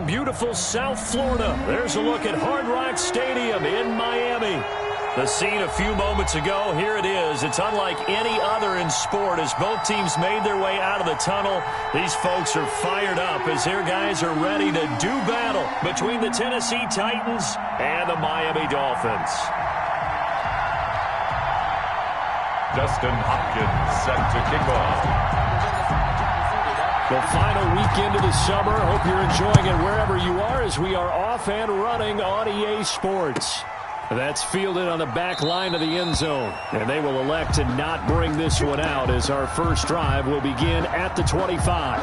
from beautiful South Florida. There's a look at Hard Rock Stadium in Miami. The scene a few moments ago, here it is. It's unlike any other in sport as both teams made their way out of the tunnel. These folks are fired up as their guys are ready to do battle between the Tennessee Titans and the Miami Dolphins. Justin Hopkins set to kick off. The final weekend of the summer. Hope you're enjoying it wherever you are as we are off and running on EA Sports. That's fielded on the back line of the end zone. And they will elect to not bring this one out as our first drive will begin at the 25.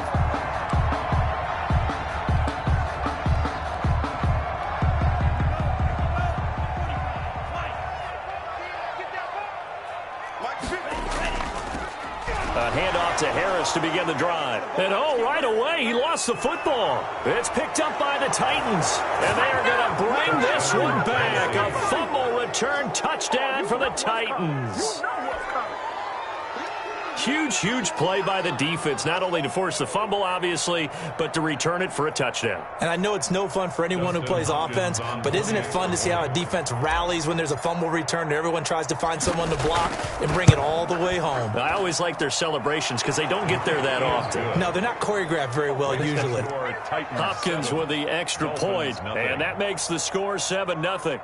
Handoff to Harris to begin the drive. And right away, he lost the football. It's picked up by the Titans. And they are going to bring this one back. A fumble return touchdown for the Titans. Huge play by the defense, not only to force the fumble, obviously, but to return it for a touchdown. And I know it's no fun for anyone who plays offense, but isn't it fun to see how a defense rallies when there's a fumble return and everyone tries to find someone to block and bring it all the way home? I always like their celebrations because they don't get there that often. No, they're not choreographed very well usually. Hopkins with the extra point, and that makes the score 7-0.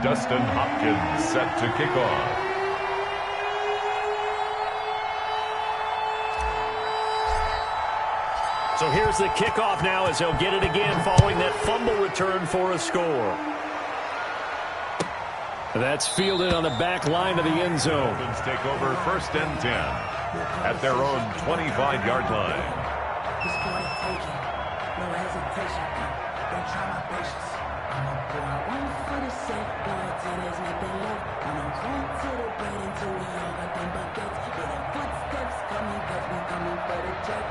Justin Hopkins set to kick off. So here's the kickoff now as they'll get it again following that fumble return for a score. That's fielded on the back line of the end zone. Dolphins take over 1st and 10 at their own 25-yard line. No hesitation. Don't try my patience. I'm a boy, one for the safe, going till there's nothing left. I'm going to the bread until we all got them buckets. Yeah, the footsteps coming, cause we coming for the check.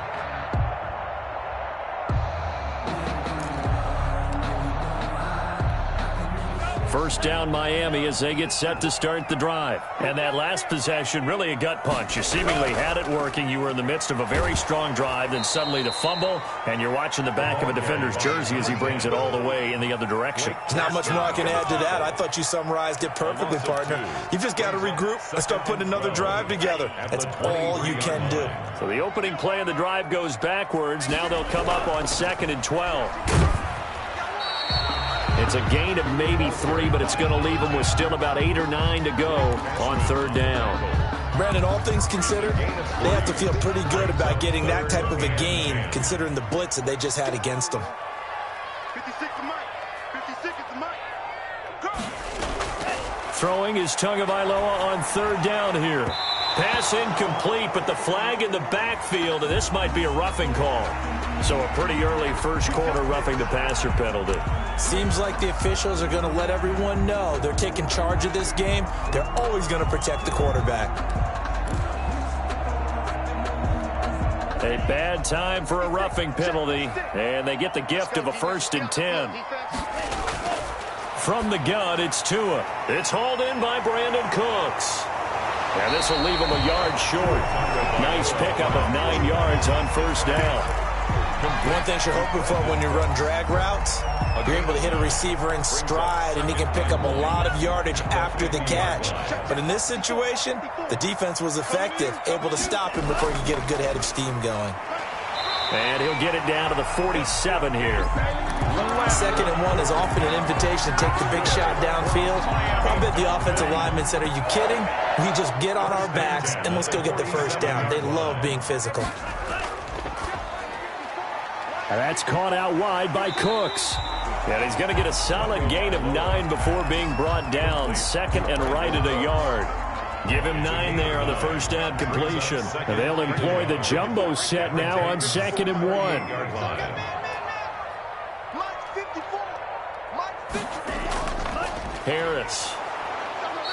First down Miami as they get set to start the drive. And that last possession, really a gut punch. You seemingly had it working. You were in the midst of a very strong drive, then suddenly the fumble, and you're watching the back of a defender's jersey as he brings it all the way in the other direction. There's not much more I can add to that. I thought you summarized it perfectly, partner. You've just got to regroup and start putting another drive together. That's all you can do. So the opening play of the drive goes backwards. Now they'll come up on 2nd and 12. It's a gain of maybe 3, but it's going to leave them with still about 8 or 9 to go on 3rd down. Brandon, all things considered, they have to feel pretty good about getting that type of a gain, considering the blitz that they just had against them. 56 to Mike. 56 to Mike. Go! Throwing is Tagovailoa on 3rd down here. Pass incomplete, but the flag in the backfield, and this might be a roughing call. So a pretty early first quarter roughing the passer penalty. Seems like the officials are going to let everyone know they're taking charge of this game. They're always going to protect the quarterback. A bad time for a roughing penalty, and they get the gift of a 1st and 10. From the gun, it's Tua. It's hauled in by Brandon Cooks. And this will leave him a yard short. Nice pickup of 9 yards on 1st down. One thing you're hoping for when you run drag routes, you're able to hit a receiver in stride, and he can pick up a lot of yardage after the catch. But in this situation, the defense was effective, able to stop him before he could get a good head of steam going. And he'll get it down to the 47 here. 2nd and 1 is often an invitation to take the big shot downfield. I bet the offensive lineman said, are you kidding? We just get on our backs and let's go get the 1st down. They love being physical. And that's caught out wide by Cooks. And he's going to get a solid gain of 9 before being brought down. 2nd and right at a yard. Give him 9 there on the 1st down completion. And they'll employ the jumbo set now on 2nd and 1. Harris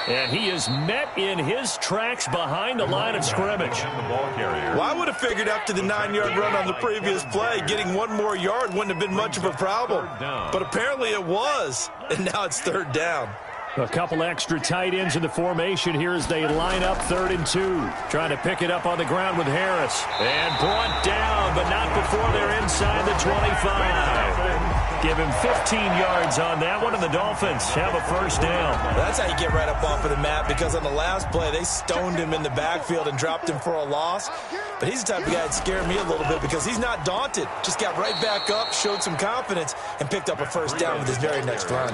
And he is met in his tracks behind the line of scrimmage. Well, I would have figured after the 9-yard run on the previous play, getting one more yard wouldn't have been much of a problem. But apparently it was, and now it's 3rd down. A couple extra tight ends in the formation here as they line up 3rd and 2. Trying to pick it up on the ground with Harris. And brought down, but not before they're inside the 25. Give him 15 yards on that one, and the Dolphins have a 1st down. That's how you get right up off of the mat, because on the last play, they stoned him in the backfield and dropped him for a loss. But he's the type of guy that scared me a little bit because he's not daunted. Just got right back up, showed some confidence, and picked up a 1st down with his very next run.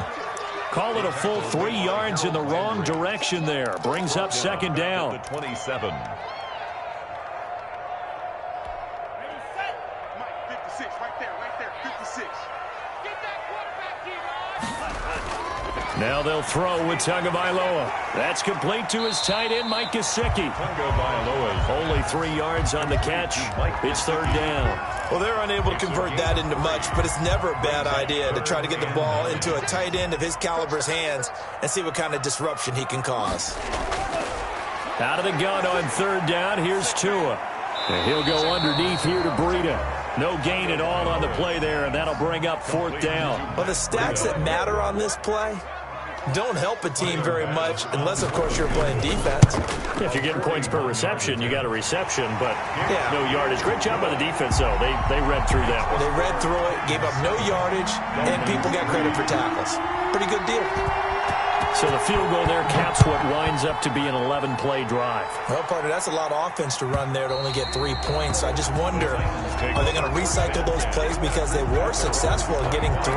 Call it a full 3 yards in the wrong direction there. Brings up 2nd down. 27. Mike, 56, right there, 56. Now they'll throw with Tagovailoa. That's complete to his tight end, Mike Gesicki. Only 3 yards on the catch. It's 3rd down. Well, they're unable to convert that into much, but it's never a bad idea to try to get the ball into a tight end of his caliber's hands and see what kind of disruption he can cause. Out of the gun on 3rd down, here's Tua. And he'll go underneath here to Breida. No gain at all on the play there, and that'll bring up 4th down. Well, the stats that matter on this play don't help a team very much unless, of course, you're playing defense. If you're getting points per reception, you got a reception, but no yardage. Great job by the defense, though. They read through that one. They read through it, gave up no yardage, and people got credit for tackles. Pretty good deal. So the field goal there caps what winds up to be an 11-play drive. Well, partner, that's a lot of offense to run there to only get 3 points. So I just wonder, are they going to recycle those plays because they were successful in getting 3?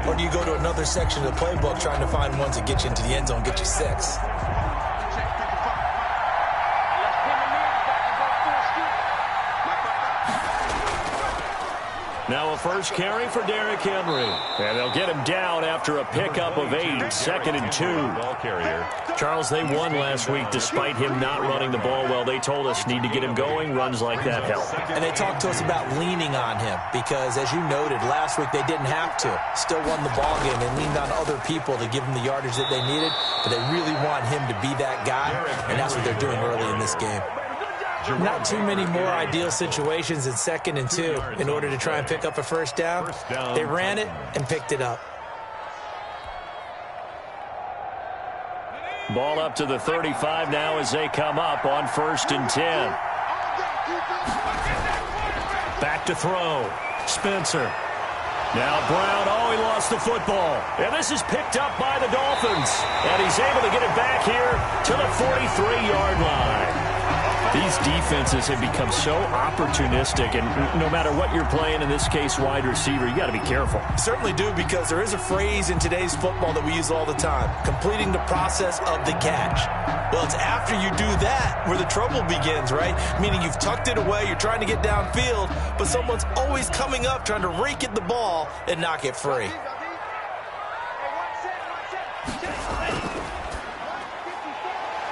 Or do you go to another section of the playbook trying to find ones that get you into the end zone, get you 6? Now a 1st carry for Derrick Henry. And they'll get him down after a pickup of 8, 2nd and 2. Charles, they won last week despite him not running the ball well. They told us need to get him going. Runs like that help. And they talked to us about leaning on him because, as you noted, last week they didn't have to. Still won the ball game. They leaned on other people to give them the yardage that they needed, but they really want him to be that guy, and that's what they're doing early in this game. Not too many more ideal situations in 2nd and 2 in order to try and pick up a 1st down. They ran it and picked it up. Ball up to the 35 now as they come up on 1st and 10. Back to throw. Spencer. Now Brown, he lost the football. And this is picked up by the Dolphins. And he's able to get it back here to the 43-yard line. These defenses have become so opportunistic, and no matter what you're playing, in this case, wide receiver, you got to be careful. Certainly do, because there is a phrase in today's football that we use all the time, completing the process of the catch. Well, it's after you do that where the trouble begins, right? Meaning you've tucked it away, you're trying to get downfield, but someone's always coming up trying to rake at the ball and knock it free.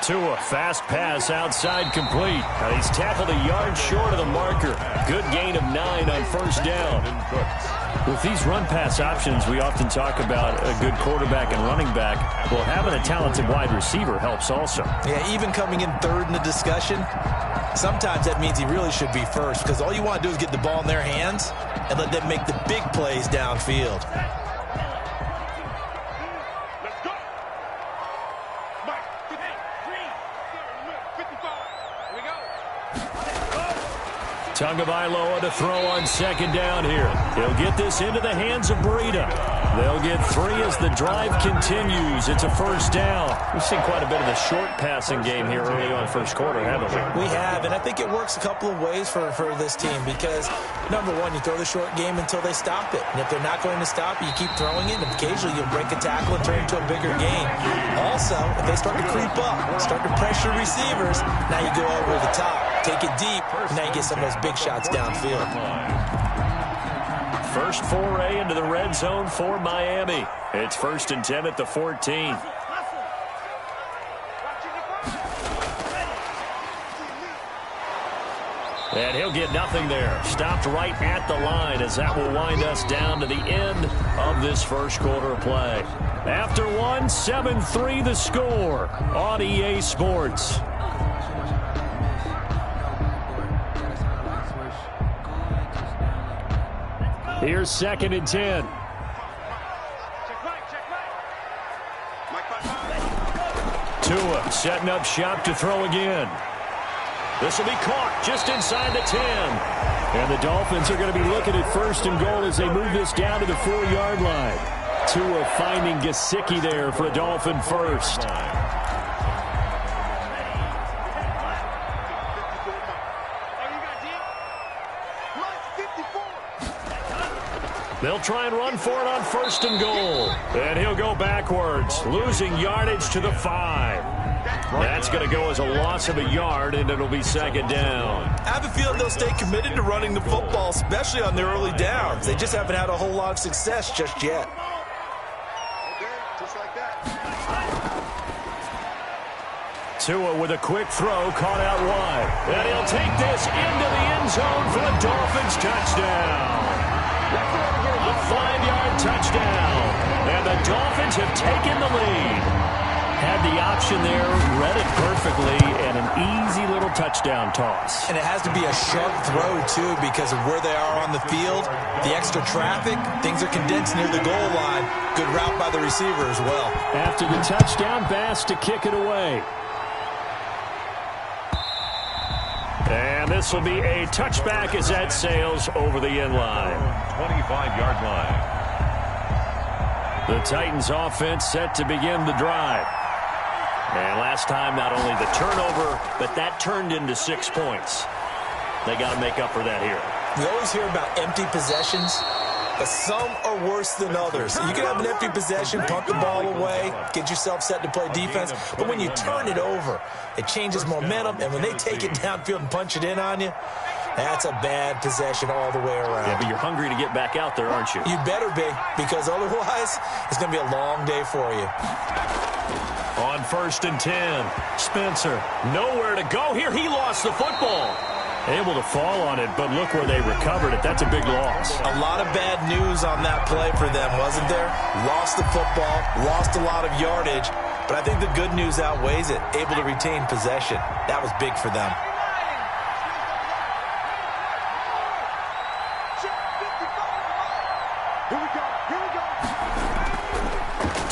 Tua, fast pass outside complete. He's tackled a yard short of the marker. Good gain of 9 on 1st down. With these run-pass options, we often talk about a good quarterback and running back. Well, having a talented wide receiver helps also. Yeah, even coming in 3rd in the discussion, sometimes that means he really should be 1st, because all you want to do is get the ball in their hands and let them make the big plays downfield. Tagovailoa to throw on 2nd down here. He'll get this into the hands of Breida. They'll get 3 as the drive continues. It's a 1st down. We've seen quite a bit of the short passing game here early on 1st quarter, haven't we? We have, and I think it works a couple of ways for this team because, number one, you throw the short game until they stop it. And if they're not going to stop it, you keep throwing it, and occasionally you'll break a tackle and turn it into a bigger game. Also, if they start to creep up, start to pressure receivers, now you go over the top. Take it deep, and now you get some of those big shots downfield. First foray into the red zone for Miami. It's 1st and 10 at the 14. And he'll get nothing there. Stopped right at the line as that will wind us down to the end of this first quarter of play. After one, 7-3 the score on EA Sports. Here's 2nd and 10. Tua setting up shop to throw again. This will be caught just inside the 10. And the Dolphins are going to be looking at 1st and goal as they move this down to the 4-yard line. Tua finding Gesicki there for a Dolphin first. They'll try and run for it on 1st and goal. And he'll go backwards, losing yardage to the 5. That's going to go as a loss of a yard, and it'll be 2nd down. I have a feeling they'll stay committed to running the football, especially on their early downs. They just haven't had a whole lot of success just yet. Tua with a quick throw, caught out wide. And he'll take this into the end zone for the Dolphins touchdown. A 5-yard touchdown. And the Dolphins have taken the lead. Had the option there, read it perfectly, and an easy little touchdown toss. And it has to be a sharp throw, too, because of where they are on the field. The extra traffic, things are condensed near the goal line. Good route by the receiver as well. After the touchdown, Bass to kick it away. And this will be a touchback as that sails over the end line. 25-yard line. The Titans offense set to begin the drive. And last time, not only the turnover, but that turned into 6 points. They got to make up for that here. We always hear about empty possessions, but some are worse than others. You can have an empty possession, punt the ball away, get yourself set to play defense, but when you turn it over, it changes momentum, and when they take it downfield and punch it in on you, that's a bad possession all the way around. Yeah, but you're hungry to get back out there, aren't you? You better be, because otherwise, it's going to be a long day for you. On 1st and 10, Spencer, nowhere to go here. He lost the football. Able to fall on it, but look where they recovered it. That's a big loss. A lot of bad news on that play for them, wasn't there? Lost the football, lost a lot of yardage, but I think the good news outweighs it. Able to retain possession. That was big for them.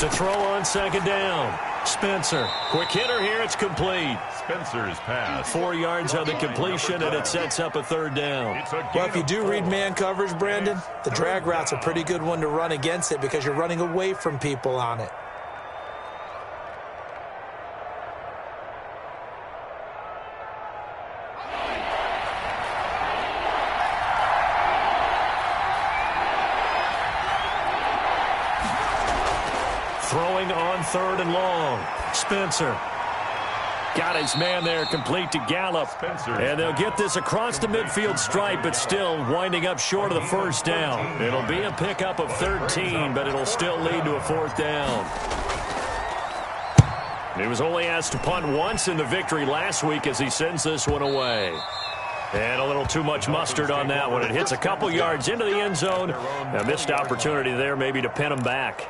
To throw on 2nd down. Spencer, quick hitter here, it's complete. Spencer's pass. 4 yards on the completion, and it sets up a 3rd down. Well, if you do read man coverage, Brandon, the drag route's a pretty good one to run against it because you're running away from people on it. Throwing on 3rd and long. Spencer got his man there, complete to Gallup. And they'll get this across the midfield stripe, but still winding up short of the 1st down. It'll be a pickup of 13, but it'll still lead to a 4th down. He was only asked to punt once in the victory last week as he sends this one away. And a little too much mustard on that one. It hits a couple yards into the end zone. A missed opportunity there maybe to pin him back.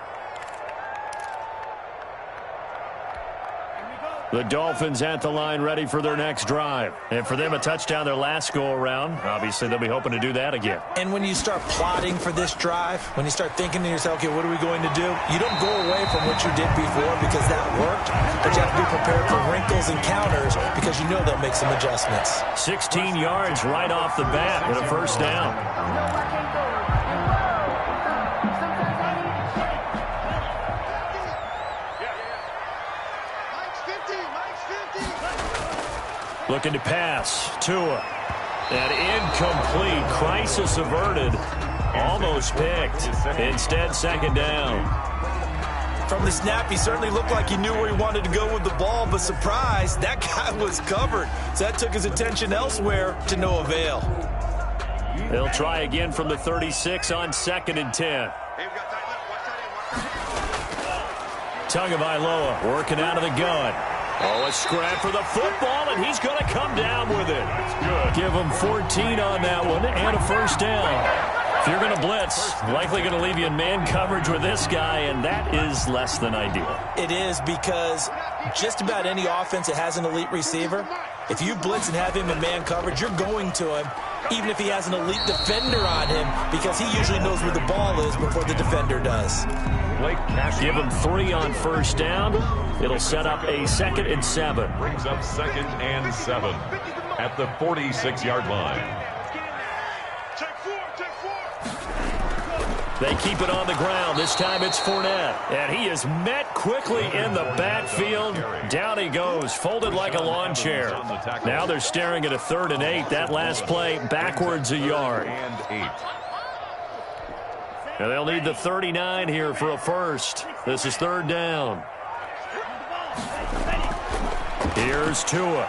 The Dolphins at the line ready for their next drive. And for them, a touchdown their last go-around. Obviously, they'll be hoping to do that again. And when you start plotting for this drive, when you start thinking to yourself, okay, what are we going to do? You don't go away from what you did before because that worked. But you have to be prepared for wrinkles and counters because you know they'll make some adjustments. 16 yards right off the bat with a 1st down. Looking to pass. Tua. That incomplete. Crisis averted. Almost picked. Instead, 2nd down. From the snap, he certainly looked like he knew where he wanted to go with the ball, but surprise, that guy was covered. So that took his attention elsewhere to no avail. They'll try again from the 36 on 2nd and 10. Tagovailoa working out of the gun. Oh, a scrap for the football, and he's going to come down with it. Good. Give him 14 on that one and a first down. If you're going to blitz, likely going to leave you in man coverage with this guy, and that is less than ideal. It is, because just about any offense that has an elite receiver, if you blitz and have him in man coverage, you're going to him, even if he has an elite defender on him, because he usually knows where the ball is before the defender does. Give him 3 on first down. It'll set up a 2nd and 7. Brings up 2nd and 7 at the 46-yard line. They keep it on the ground. This time it's Fournette. And he is met quickly in the backfield. Down he goes, folded like a lawn chair. Now they're staring at a 3rd and 8. That last play, backwards a yard. And they'll need the 39 here for a first. This is 3rd down. Here's Tua.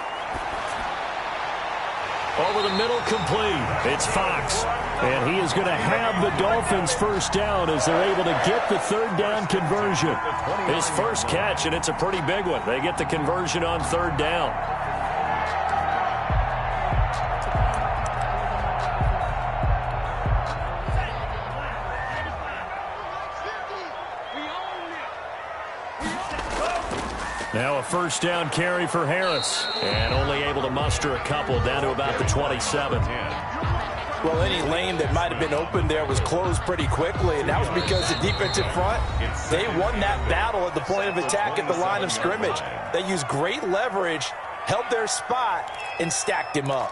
Over the middle, complete. It's Fox. And he is going to have the Dolphins first down as they're able to get the 3rd down conversion. His first catch, and it's a pretty big one. They get the conversion on 3rd down. Now a first down carry for Harris. And only able to muster a couple down to about the 27. Well, any lane that might have been open there was closed pretty quickly, and that was because the defensive front, they won that battle at the point of attack at the line of scrimmage. They used great leverage, held their spot, and stacked him up.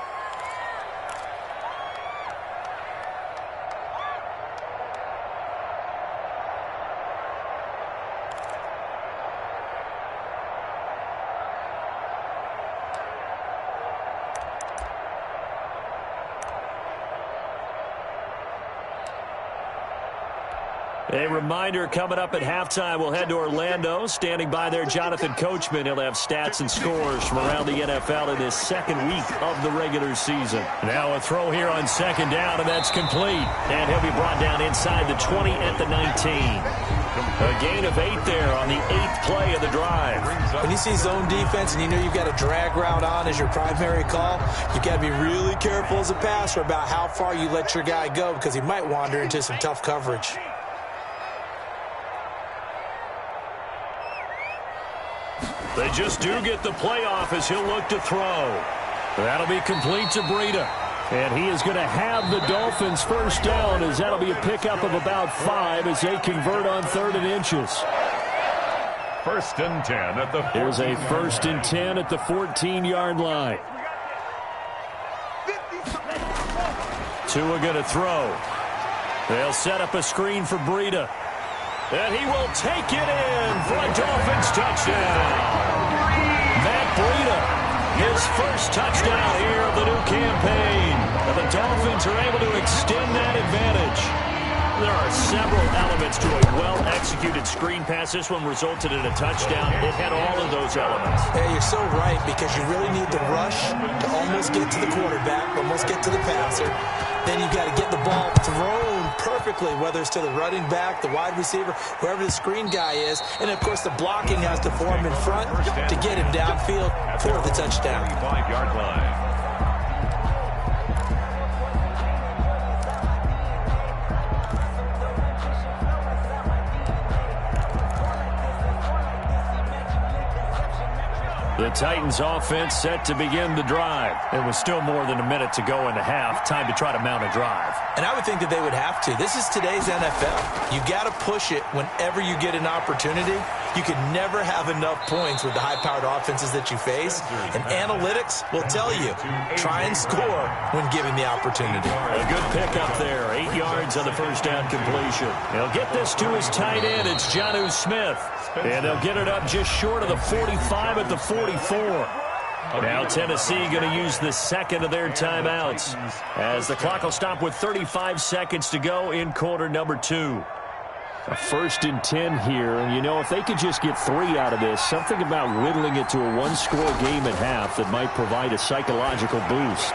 A reminder, coming up at halftime, we'll head to Orlando. Standing by there, Jonathan Coachman. He'll have stats and scores from around the NFL in this 2nd week of the regular season. Now a throw here on 2nd down, and that's complete. And he'll be brought down inside the 20 at the 19. A gain of 8 there on the 8th play of the drive. When you see zone defense and you know you've got a drag route on as your primary call, you've got to be really careful as a passer about how far you let your guy go, because he might wander into some tough coverage. They just do get the playoff as he'll look to throw. That'll be complete to Breida. And he is going to have the Dolphins first down, as that'll be a pickup of about 5 as they convert on 3rd and inches. 1st and 10 at the 14. Here's a 1st and 10 at the 14-yard line. Tua going to throw. They'll set up a screen for Breida. And he will take it in for a Dolphins touchdown. Matt Breida, his first touchdown here of the new campaign. And the Dolphins are able to extend that advantage. There are several elements to a well-executed screen pass. This one resulted in a touchdown. It had all of those elements. Yeah, you're so right, because you really need the rush to almost get to the quarterback, almost get to the passer. Then you've got to get the ball thrown perfectly, whether it's to the running back, the wide receiver, whoever the screen guy is. And, of course, the blocking has to form in front to get him downfield for the touchdown. 5-yard line. The Titans offense set to begin the drive. There was still more than a minute to go in the half. Time to try to mount a drive. And I would think that they would have to. This is today's NFL. You got to push it whenever you get an opportunity. You can never have enough points with the high-powered offenses that you face. And analytics will tell you, try and score when given the opportunity. A good pickup there. 8 yards on the first down completion. He'll get this to his tight end. It's Jonnu Smith. And they'll get it up just short of the 45 at the 44. Now Tennessee going to use the second of their timeouts, as the clock will stop with 35 seconds to go in quarter number 2. A 1st and 10 here, and you know, if they could just get 3 out of this, something about whittling it to a one-score game at half that might provide a psychological boost.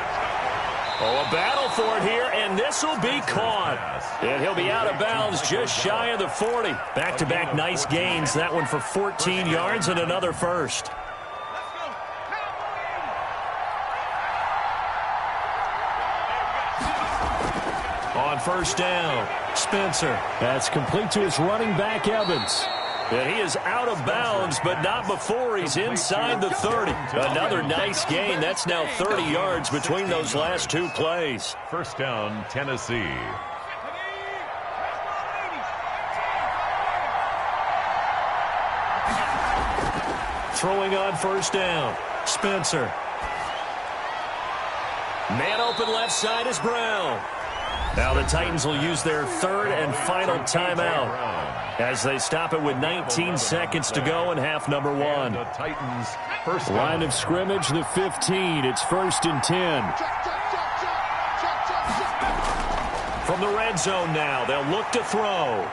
Oh, a battle for it here, and this will be caught. And he'll be out of bounds just shy of the 40. Back-to-back nice gains. That one for 14 yards and another first. first down. Spencer. That's complete to his running back, Evans. And he is out of bounds, but not before he's inside the 30. Another nice gain. That's now 30 yards between those last two plays. First down, Tennessee. Throwing on first down. Spencer. Man open left side is Brown. Now the Titans will use their third and final timeout as they stop it with 19 seconds to go in half number one. The Titans first line of scrimmage, the 15. It's 1st and 10. From the red zone now, they'll look to throw.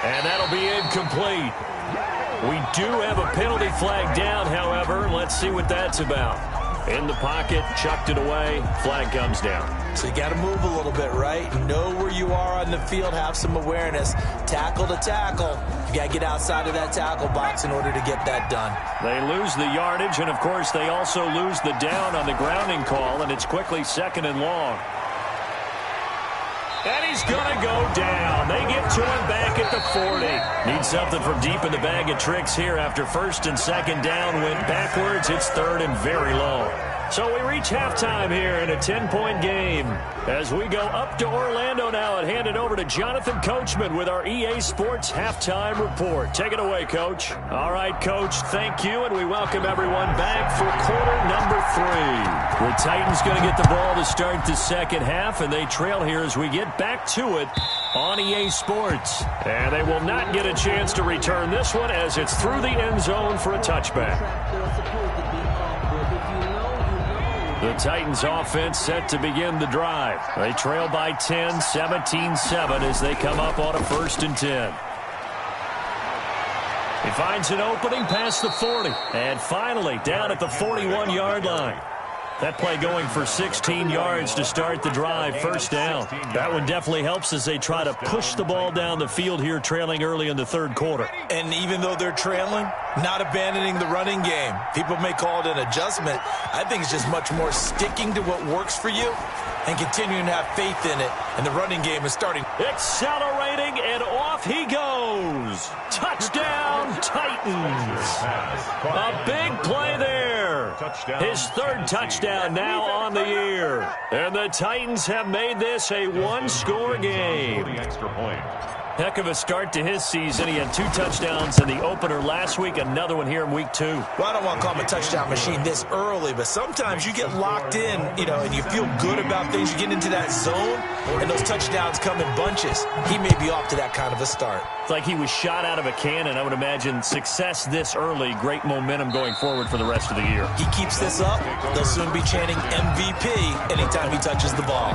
And that'll be incomplete. We do have a penalty flag down, however. Let's see what that's about. In the pocket, chucked it away, flag comes down. So you got to move a little bit, right? Know where you are on the field, have some awareness. Tackle to tackle. You got to get outside of that tackle box in order to get that done. They lose the yardage, and of course they also lose the down on the grounding call, and it's quickly 2nd and long. And he's going to go down. They get to him back at the 40. Need something from deep in the bag of tricks here after 1st and 2nd down. Went backwards. It's 3rd and very long. So we reach halftime here in a 10-point game as we go up to Orlando now and hand it over to Jonathan Coachman with our EA Sports Halftime Report. Take it away, Coach. All right, Coach, thank you, and we welcome everyone back for quarter number 3. The Titans going to get the ball to start the second half, and they trail here as we get back to it on EA Sports. And they will not get a chance to return this one as it's through the end zone for a touchback. The Titans offense set to begin the drive. They trail by 10, 17-7 as they come up on a 1st and 10. He finds an opening past the 40. And finally down at the 41-yard line. That play going for 16 yards to start the drive, 1st down. That one definitely helps as they try to push the ball down the field here, trailing early in the 3rd quarter. And even though they're trailing, not abandoning the running game. People may call it an adjustment. I think it's just much more sticking to what works for you and continuing to have faith in it. And the running game is starting. Accelerating, and off he goes. Touchdown, Titans. A big play there. His 3rd touchdown now on the year. And the Titans have made this a one-score game. Heck of a start to his season. He had 2 touchdowns in the opener last week, another one here in week 2. Well, I don't want to call him a touchdown machine this early, but sometimes you get locked in, and you feel good about things. You get into that zone, and those touchdowns come in bunches. He may be off to that kind of a start. It's like he was shot out of a cannon. I would imagine success this early, great momentum going forward for the rest of the year. He keeps this up, they'll soon be chanting MVP anytime he touches the ball.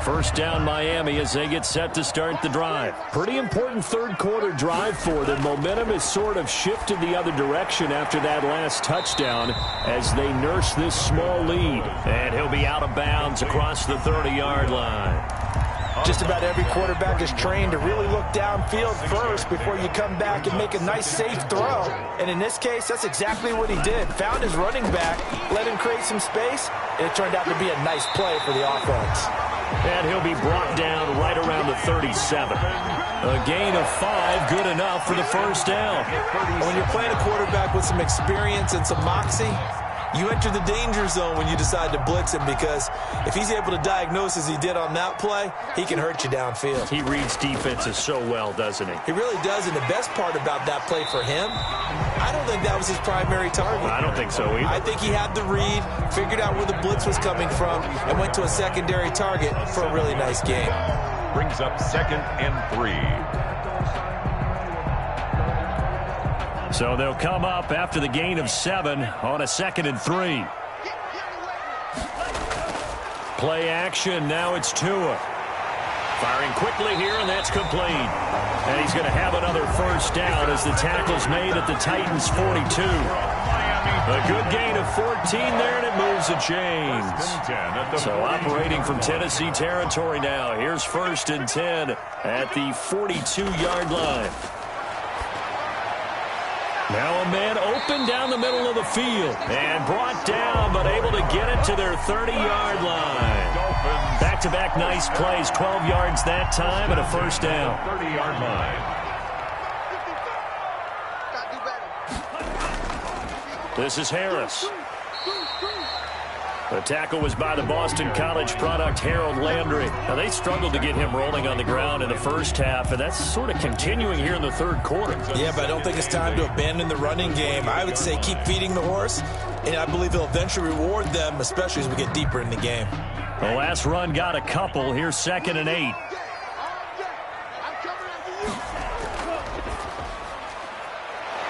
First down Miami as they get set to start the drive. Pretty important 3rd quarter drive for them. Momentum has sort of shifted the other direction after that last touchdown as they nurse this small lead. And he'll be out of bounds across the 30-yard line. Just about every quarterback is trained to really look downfield first before you come back and make a nice, safe throw. And in this case, that's exactly what he did. Found his running back, let him create some space, and it turned out to be a nice play for the offense. And he'll be brought down right around the 37. A gain of 5, good enough for the 1st down. When you're playing a quarterback with some experience and some moxie, you enter the danger zone when you decide to blitz him, because if he's able to diagnose as he did on that play, he can hurt you downfield. He reads defenses so well, doesn't he? He really does, and the best part about that play for him, I don't think that was his primary target. I don't think so either. I think he had the read, figured out where the blitz was coming from, and went to a secondary target for a really nice game. Brings up 2nd and 3. So they'll come up after the gain of 7 on a 2nd and 3. Play action. Now it's Tua. Firing quickly here, and that's complete. And he's going to have another 1st down as the tackle's made at the Titans' 42. A good gain of 14 there, and it moves the chains. So operating from Tennessee territory now. Here's 1st and 10 at the 42-yard line. Now a man open down the middle of the field and brought down, but able to get it to their 30-yard line. Back-to-back nice plays, 12 yards that time and a first down. 30-yard line. This is Harris. The tackle was by the Boston College product, Harold Landry. Now, they struggled to get him rolling on the ground in the first half, and that's sort of continuing here in the third quarter. Yeah, but I don't think it's time to abandon the running game. I would say keep feeding the horse, and I believe he'll eventually reward them, especially as we get deeper in the game. The last run got a couple. Here's 2nd and 8.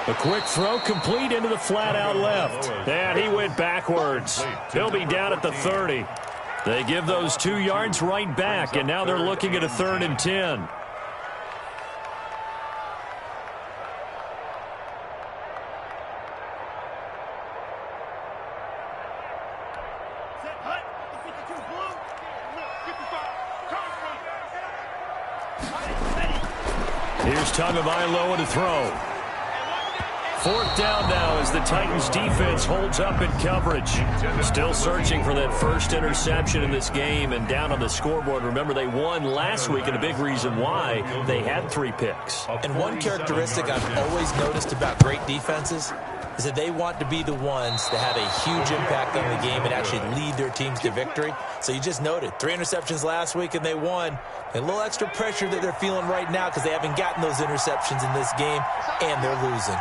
A quick throw complete into the flat out left. And he went backwards. He'll be down at the 30. They give those 2 yards right back, and now they're looking at a 3rd and 10. Here's Tagovailoa to throw. 4th down now as the Titans defense holds up in coverage. Still searching for that first interception in this game and down on the scoreboard. Remember, they won last week, and a big reason why they had 3 picks. And one characteristic I've always noticed about great defenses is that they want to be the ones that have a huge impact on the game and actually lead their teams to victory. So you just noted 3 interceptions last week and they won. A little extra pressure that they're feeling right now because they haven't gotten those interceptions in this game and they're losing.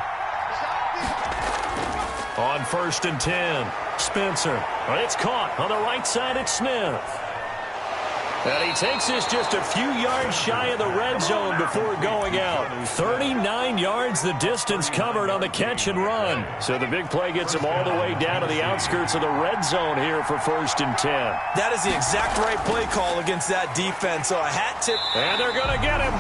On 1st and 10, Spencer. It's caught on the right side. It's Smith. And he takes this just a few yards shy of the red zone before going out. 39 yards the distance covered on the catch and run. So the big play gets him all the way down to the outskirts of the red zone here for 1st and 10. That is the exact right play call against that defense. So a hat tip. And they're going to get him.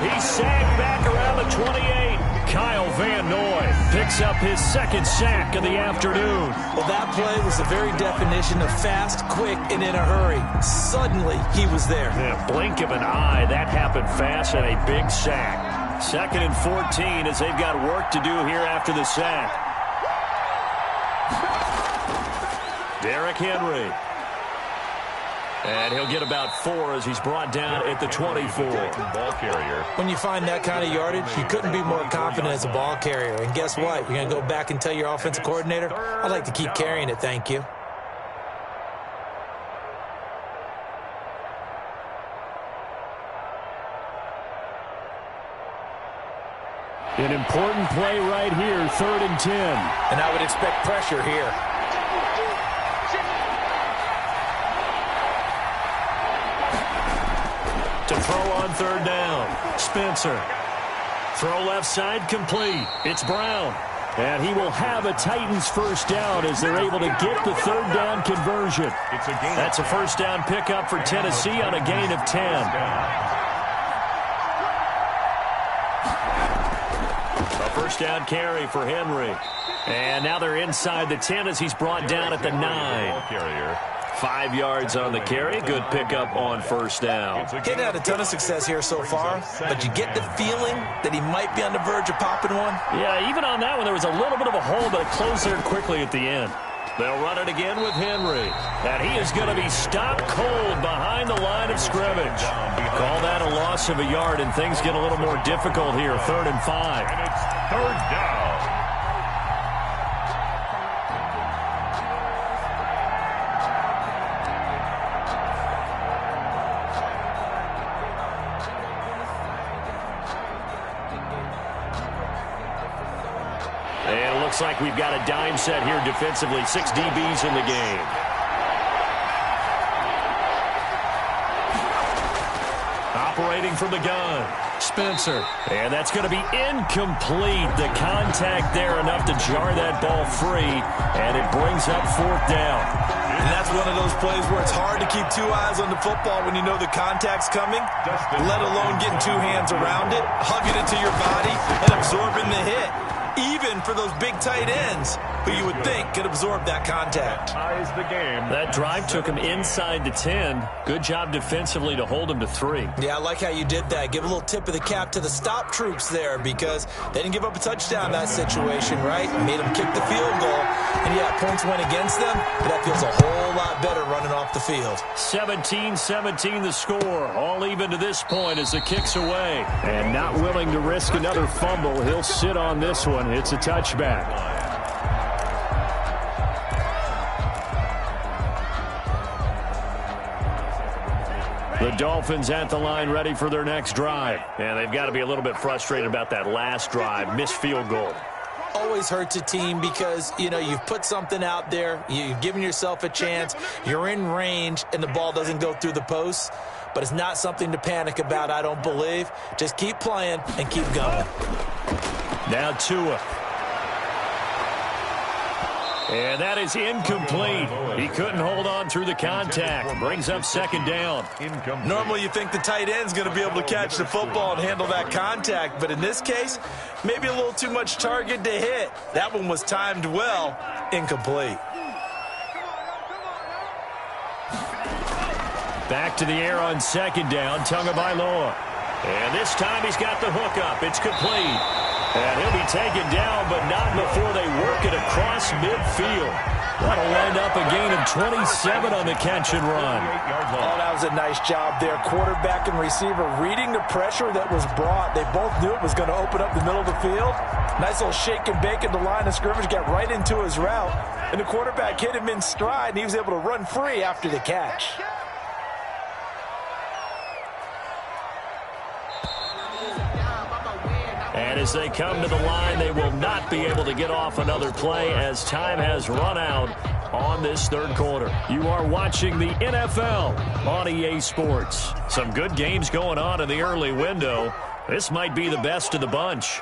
He's sagged back around the 28. Kyle Van Noy picks up his 2nd sack of the afternoon. Well, that play was the very definition of fast, quick, and in a hurry. Suddenly, he was there. Yeah, blink of an eye. That happened fast and a big sack. 2nd and 14 as they've got work to do here after the sack. Derrick Henry. And he'll get about 4 as he's brought down at the 24. Ball carrier. When you find that kind of yardage, you couldn't be more confident as a ball carrier. And guess what? You're going to go back and tell your offensive coordinator, I'd like to keep carrying it, thank you. An important play right here, 3rd and 10. And I would expect pressure here. To throw on 3rd down. Spencer. Throw left side complete. It's Brown. And he will have a Titans first down as they're able to get the 3rd down conversion. That's a first down pickup for Tennessee on a gain of 10. A first down carry for Henry. And now they're inside the 10 as he's brought down at the 9. 5 yards on the carry. Good pickup on 1st down. He hadn't had a ton of success here so far, but you get the feeling that he might be on the verge of popping one. Yeah, even on that one, there was a little bit of a hole, but it closed there quickly at the end. They'll run it again with Henry. And he is going to be stopped cold behind the line of scrimmage. Call that a loss of a yard, and things get a little more difficult here. 3rd and 5. And it's 3rd down. And it looks like we've got a dime set here defensively. 6 DBs in the game. Operating from the gun. Spencer. And that's going to be incomplete. The contact there enough to jar that ball free. And it brings up 4th down. And that's one of those plays where it's hard to keep 2 eyes on the football when you know the contact's coming, let alone getting 2 hands around it, hugging it to your body, and absorbing the hit. even for those big tight ends who you would think could absorb that contact. Ties the game. That drive took him inside the 10. Good job defensively to hold him to 3. Yeah, I like how you did that. Give a little tip of the cap to the stop troops there because they didn't give up a touchdown in that situation, right? Made them kick the field goal. And, yeah, points went against them, but that feels a whole lot better running off the field. 17-17 the score. All even to this point as the kick's away. And not willing to risk another fumble. He'll sit on this one. It's a touchback. The Dolphins at the line ready for their next drive. And they've got to be a little bit frustrated about that last drive. Missed field goal. Always hurts a team because, you know, you've put something out there. You've given yourself a chance. You're in range, and the ball doesn't go through the posts. But it's not something to panic about, I don't believe. Just keep playing and keep going. Now Tua. And that is incomplete. He couldn't hold on through the contact. Brings up second down. Normally you think the tight end's going to be able to catch the football and handle that contact. But in this case, maybe a little too much target to hit. That one was timed well. Incomplete. Back to the air on second down. Tagovailoa. And this time he's got the hook up. It's complete. And he'll be taken down, but not before they work it across midfield. That'll wind up a gain of 27 on the catch and run. Oh, that was a nice job there. Quarterback and receiver reading the pressure that was brought. They both knew it was going to open up the middle of the field. Nice little shake and bake at the line of scrimmage, got right into his route. And the quarterback hit him in stride, and he was able to run free after the catch. And as they come to the line, they will not be able to get off another play as time has run out on this third quarter. You are watching the NFL on EA Sports. Some good games going on in the early window. This might be the best of the bunch.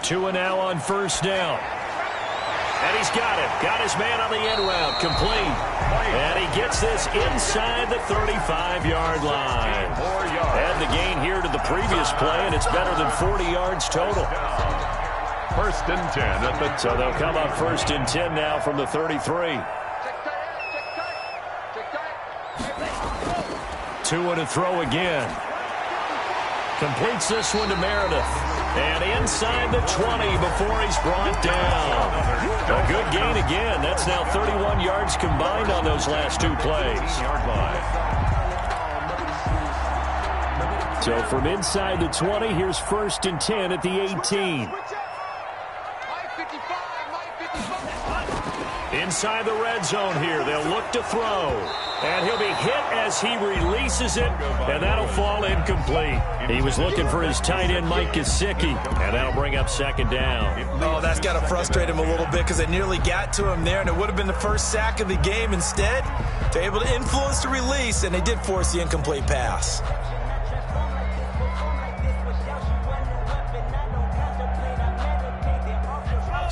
Tua now on first down. And he's got it. Got his man on the end route. Complete. And he gets this inside the 35-yard line. Add the gain here to the previous play, and it's better than 40 yards total. First and 10 at the... So they'll come up first and 10 now from the 33. Tua to throw again. Completes this one to Meredith. And inside the 20 before he's brought down. A good gain again. That's now 31 yards combined on those last two plays. So from inside the 20, here's first and 10 at the 18. Inside the red zone here. They'll look to throw. And he'll be hit as he releases it, and that'll fall incomplete. He was looking for his tight end, Mike Gesicki, and that'll bring up second down. Oh, that's got to frustrate him a little bit because they nearly got to him there, and it would have been the first sack of the game. Instead, they're able to influence the release, and they did force the incomplete pass.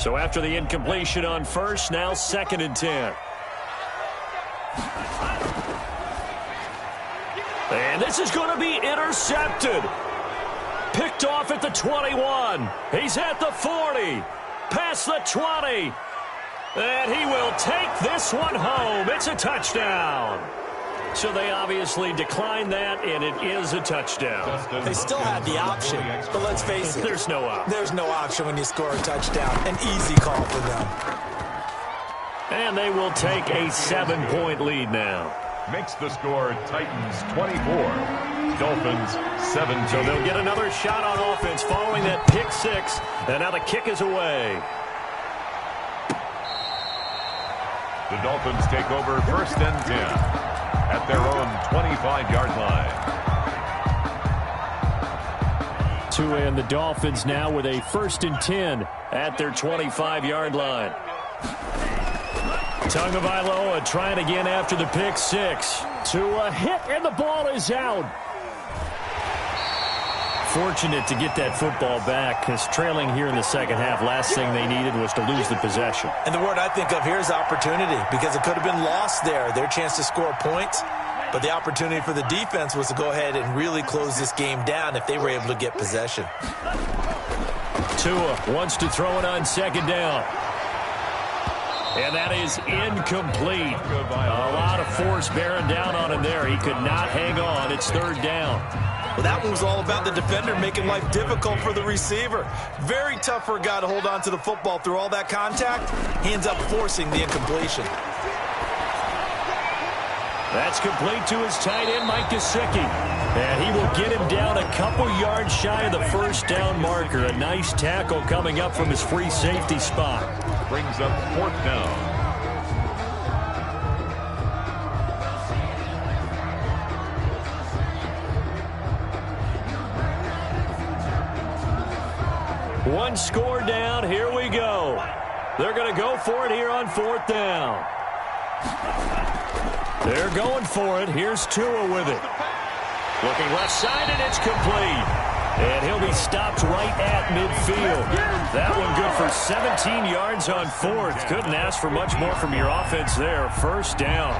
So after the incompletion on first, now second and 10. And this is going to be intercepted. Picked off at the 21. He's at the 40. Past the 20. And he will take this one home. It's a touchdown. So they obviously declined that, and it is a touchdown. They still had the option, but let's face it. There's no option. There's no option when you score a touchdown. An easy call for them. And they will take a 7-point lead now. Makes the score Titans 24, Dolphins 17. So they'll get another shot on offense following that pick six, and now the kick is away. The Dolphins take over first and 10 at their own 25-yard line. Tua and the Dolphins now with a first and 10 at their 25-yard line. Tagovailoa trying again after the pick six. Tua hit, and the ball is out. Fortunate to get that football back, because trailing here in the second half, last thing they needed was to lose the possession. And the word I think of here is opportunity, because it could have been lost there. Their chance to score points, but the opportunity for the defense was to go ahead and really close this game down if they were able to get possession. Tua wants to throw it on second down. And that is incomplete. A lot of force bearing down on him there. He could not hang on. It's third down. Well, that one was all about the defender making life difficult for the receiver. Very tough for a guy to hold on to the football through all that contact. He ends up forcing the incompletion. That's complete to his tight end, Mike Gesicki. And he will get him down a couple yards shy of the first down marker. A nice tackle coming up from his free safety spot. Brings up fourth down. One score down. Here we go. They're going to go for it here on fourth down. They're going for it. Here's Tua with it. Looking left side, and it's complete. And he'll be stopped right at midfield. That one good for 17 yards on fourth. Couldn't ask for much more from your offense there. First down.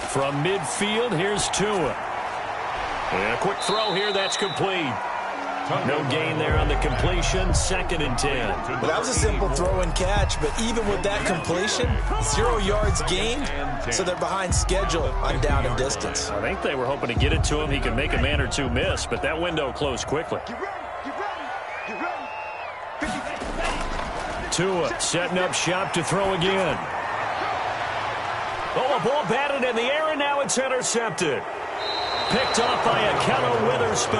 From midfield, here's Tua. And a quick throw here, that's complete. No gain there on the completion, 2nd and 10. Well, that was a simple throw and catch, but even with that completion, 0 yards gained, so they're behind schedule on down and distance. I think they were hoping to get it to him. He could make a man or two miss, but that window closed quickly. Tua setting up shop to throw again. Oh, a ball batted in the air, and now it's intercepted. Picked off by Akello Witherspoon.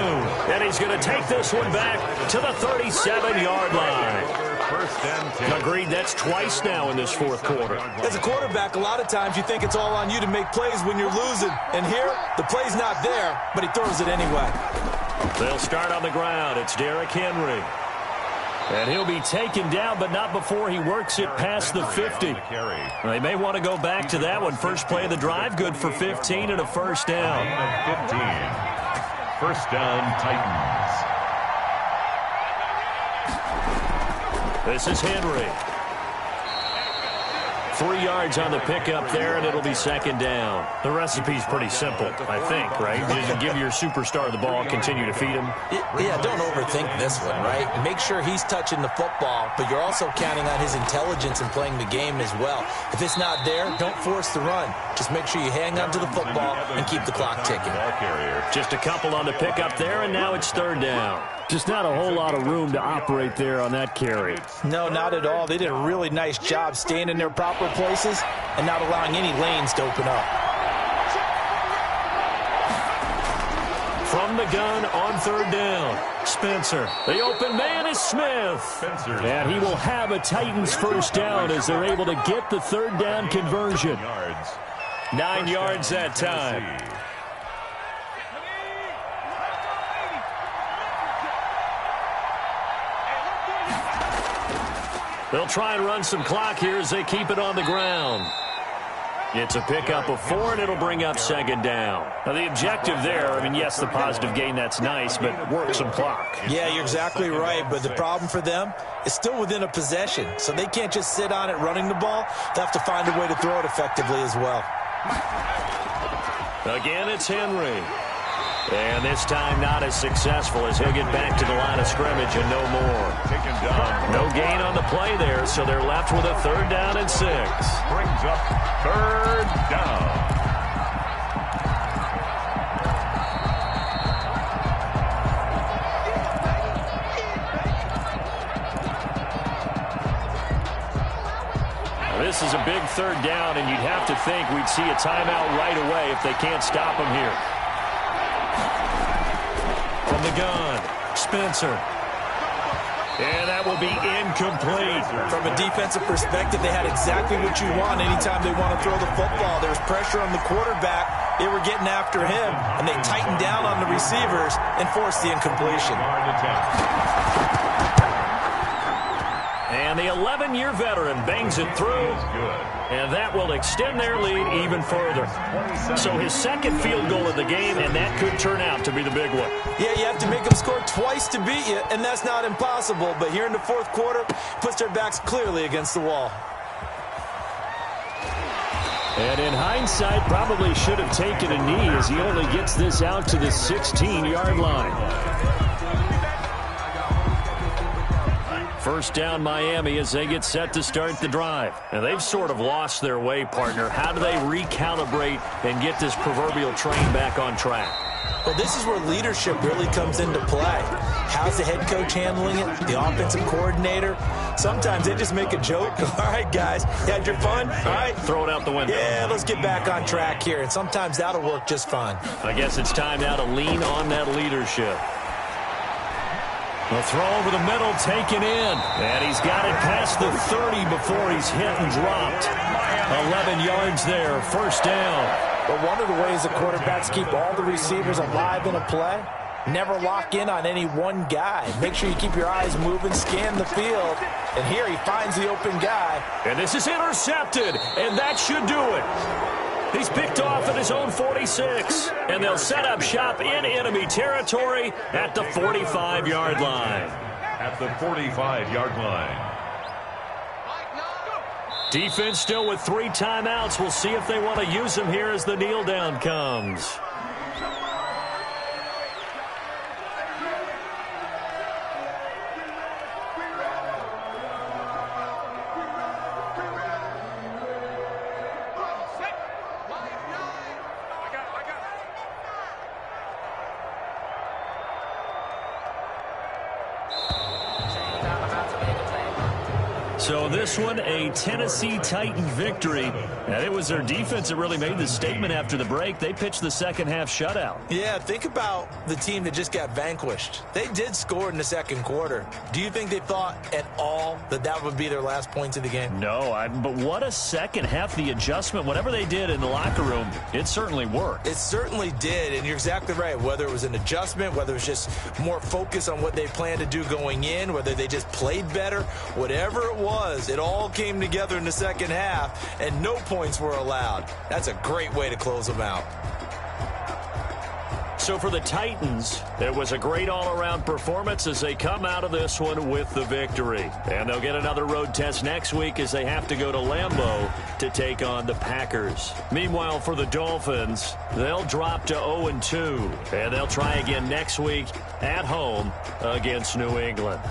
And he's going to take this one back to the 37-yard line. First and 10. Agreed, that's twice now in this fourth quarter. As a quarterback, a lot of times you think it's all on you to make plays when you're losing. And here, the play's not there, but he throws it anyway. They'll start on the ground. It's Derrick Henry. And he'll be taken down, but not before he works it past the 50. They may want to go back to that one. First play of the drive, good for 15 and a first down. 15. First down, Titans. This is Henry. 3 yards on the pickup there, and it'll be second down. The recipe's pretty simple, I think, right? Just give your superstar the ball, continue to feed him. Yeah, don't overthink this one, right? Make sure he's touching the football, but you're also counting on his intelligence in playing the game as well. If it's not there, don't force the run. Just make sure you hang on to the football and keep the clock ticking. Just a couple on the pickup there, and now it's third down. Just not a whole lot of room to operate there on that carry. No, not at all. They did a really nice job staying in their proper places and not allowing any lanes to open up. From the gun on third down, Spencer. The open man is Smith. And he will have a Titans first down as they're able to get the third down conversion. 9 yards that time. They'll try and run some clock here as they keep it on the ground. It's a pickup of 4, and it'll bring up second down. Now, the objective there, I mean, yes, the positive gain, that's nice, but work some clock. Yeah, you're exactly right, but the problem for them is still within a possession, so they can't just sit on it running the ball. They have to find a way to throw it effectively as well. Again, it's Henry. And this time not as successful as he'll get back to the line of scrimmage and no more. Taken down. No gain on the play there, so they're left with a third down and 6. Brings up third down. Now, this is a big third down, and you'd have to think we'd see a timeout right away if they can't stop him here. From the gun, Spencer. And that will be incomplete. From a defensive perspective, they had exactly what you want anytime they want to throw the football. There was pressure on the quarterback. They were getting after him, and they tightened down on the receivers and forced the incompletion. And the 11-year veteran bangs it through, and that will extend their lead even further. So his second field goal of the game, and that could turn out to be the big one. Yeah, you have to make them score twice to beat you, and that's not impossible. But here in the fourth quarter, puts their backs clearly against the wall. And in hindsight, probably should have taken a knee as he only gets this out to the 16-yard line. First down Miami as they get set to start the drive. And they've sort of lost their way, partner. How do they recalibrate and get this proverbial train back on track? Well, this is where leadership really comes into play. How's the head coach handling it? The offensive coordinator? Sometimes they just make a joke. All right, guys, you had your fun? All right. Throw it out the window. Yeah, let's get back on track here. And sometimes that'll work just fine. I guess it's time now to lean on that leadership. The throw over the middle taken in. And he's got it past the 30 before he's hit and dropped. 11 yards there, first down. But one of the ways the quarterbacks keep all the receivers alive in a play, never lock in on any one guy. Make sure you keep your eyes moving, scan the field. And here he finds the open guy. And this is intercepted, and that should do it. He's picked off at his own 46, and they'll set up shop in enemy territory at the 45-yard line. At the 45-yard line. Defense still with 3 timeouts. We'll see if they want to use them here as the kneel down comes. So this one, a Tennessee Titan victory. And it was their defense that really made the statement after the break. They pitched the second half shutout. Yeah, think about the team that just got vanquished. They did score in the second quarter. Do you think they thought at all that that would be their last points of the game? No, but what a second half. The adjustment, whatever they did in the locker room, it certainly worked. It certainly did, and you're exactly right. Whether it was an adjustment, whether it was just more focus on what they planned to do going in, whether they just played better, whatever it was, it all came together in the second half, and no points were allowed. That's a great way to close them out. So for the Titans, it was a great all-around performance as they come out of this one with the victory. And they'll get another road test next week as they have to go to Lambeau to take on the Packers. Meanwhile, for the Dolphins, they'll drop to 0-2, and they'll try again next week at home against New England.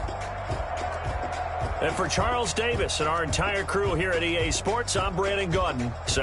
And for Charles Davis and our entire crew here at EA Sports, I'm Brandon Gaudin.